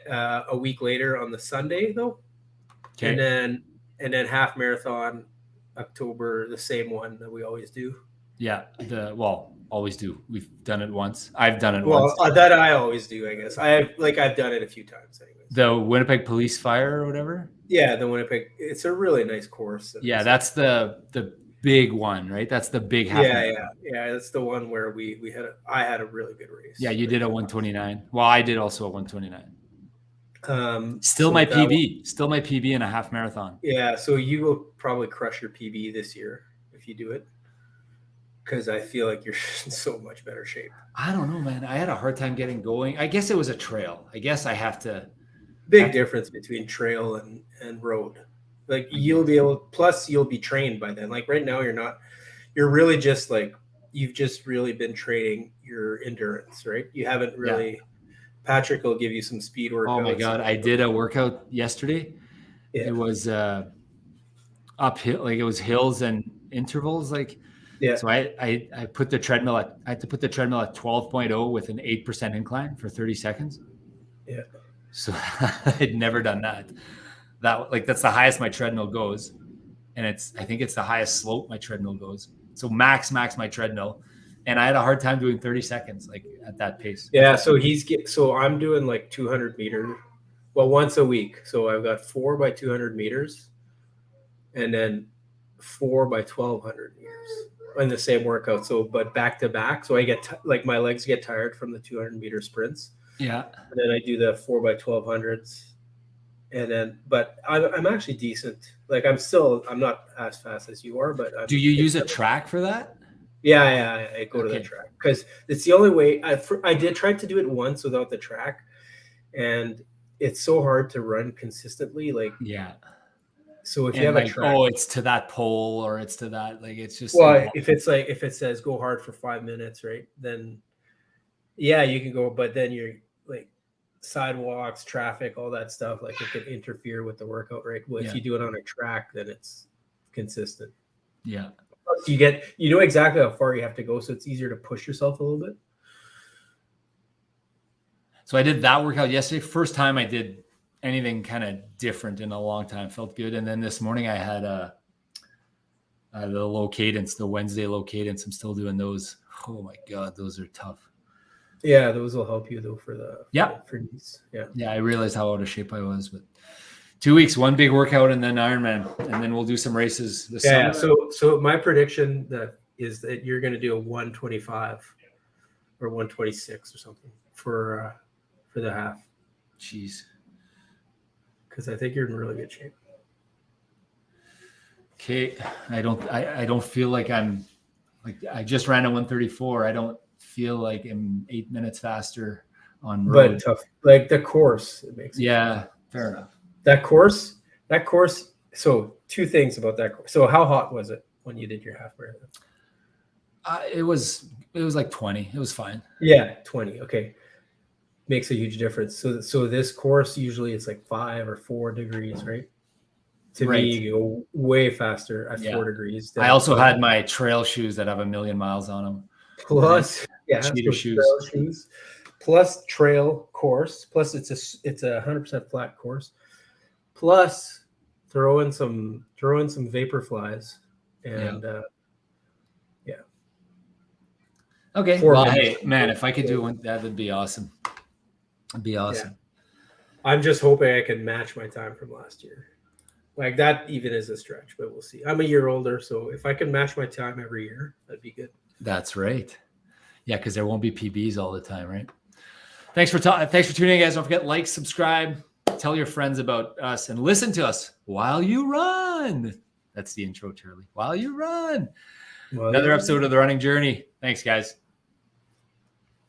Speaker 3: a week later on the Sunday though. Okay. And then half marathon October, the same one that we always do.
Speaker 2: Yeah, always do. We've done it once. I've done it once.
Speaker 3: That I always do, I guess. I've done it a few times anyways.
Speaker 2: The Winnipeg Police Fire or whatever?
Speaker 3: Yeah, the Winnipeg. It's a really nice course.
Speaker 2: Yeah, that's the big one, right? That's the big half.
Speaker 3: Yeah. That's the one where I had a really good race.
Speaker 2: Yeah, you did a 129. Well, I did also a 129. Still my PB in a half marathon.
Speaker 3: Yeah, so you will probably crush your PB this year if you do it, because I feel like you're in so much better shape.
Speaker 2: I don't know, man. I had a hard time getting going. I guess it was a trail. I guess I have to.
Speaker 3: Big difference between trail and road. Like you'll be trained by then. Like right now you're really just like, you've just really been training your endurance, right? You haven't really. Yeah. Patrick will give you some speed workouts.
Speaker 2: Oh my God. I did a workout yesterday. Yeah. It was uphill, like it was hills and intervals. Like, yeah. So I put the treadmill I had to put the treadmill at 12.0 with an 8% incline for 30 seconds.
Speaker 3: Yeah.
Speaker 2: So I'd never done that. That's the highest my treadmill goes. And I think it's the highest slope my treadmill goes. So max my treadmill. And I had a hard time doing 30 seconds, like at that pace.
Speaker 3: Yeah. So I'm doing like 200 meters, once a week. So I've got 4 by 200 meters, and then 4 by 1200 meters in the same workout. So, but back to back. So I get like my legs get tired from the 200-meter sprints.
Speaker 2: Yeah.
Speaker 3: And then I do the 4 by 1200s. And then, but I'm actually decent. Like I'm not as fast as you are, but
Speaker 2: do you use a track for that?
Speaker 3: Yeah, I go to the track because it's the only way. I did try to do it once without the track, and it's so hard to run consistently. Like,
Speaker 2: yeah.
Speaker 3: So if you have a track,
Speaker 2: it's to that pole or it's to that, like it's just.
Speaker 3: Well, if it says go hard for 5 minutes, right? Then, yeah, you can go, but then you're like sidewalks, traffic, all that stuff. Like it could interfere with the workout, right? Well, if you do it on a track, then it's consistent.
Speaker 2: Yeah.
Speaker 3: You know exactly how far you have to go, so it's easier to push yourself a little bit.
Speaker 2: So I did that workout yesterday. First time I did anything kind of different in a long time. Felt good. And then this morning I had the low cadence, the Wednesday low cadence. I'm still doing those. Oh my God, those are tough.
Speaker 3: Yeah, those will help you though for knees. Yeah.
Speaker 2: Yeah, I realized how out of shape I was, but 2 weeks, one big workout, and then Ironman, and then we'll do some races this summer.
Speaker 3: Yeah. So my prediction is that you're going to do a 125 or 126 or something for the half.
Speaker 2: Jeez.
Speaker 3: Because I think you're in really good shape.
Speaker 2: Okay, I don't feel like I just ran a 134. I don't feel like I'm 8 minutes faster on road.
Speaker 3: But tough, like the course, it makes.
Speaker 2: Fair enough.
Speaker 3: That course. So 2 things about that course. So how hot was it when you did your half marathon?
Speaker 2: It was like 20. It was fine.
Speaker 3: Yeah, 20. Okay, makes a huge difference. So this course usually it's like 5 or 4 degrees, right? To me, you go way faster at 4 degrees.
Speaker 2: I also had my trail shoes that have 1,000,000 miles on them.
Speaker 3: Plus,
Speaker 2: cheater
Speaker 3: shoes. Plus trail course. Plus it's a 100% flat course. Plus throw in some vapor flies and
Speaker 2: Okay. Well, hey, man, if I could do one, that would be awesome. It'd be awesome.
Speaker 3: Yeah. I'm just hoping I can match my time from last year. Like that even is a stretch, but we'll see. I'm a year older, so if I can match my time every year, that'd be good.
Speaker 2: That's right. Yeah, because there won't be PBs all the time, right? Thanks for tuning in, guys. Don't forget, like, subscribe, tell your friends about us, and listen to us while you run. That's the intro, Charlie. While you run. Another episode of The Running Journey. Thanks, guys.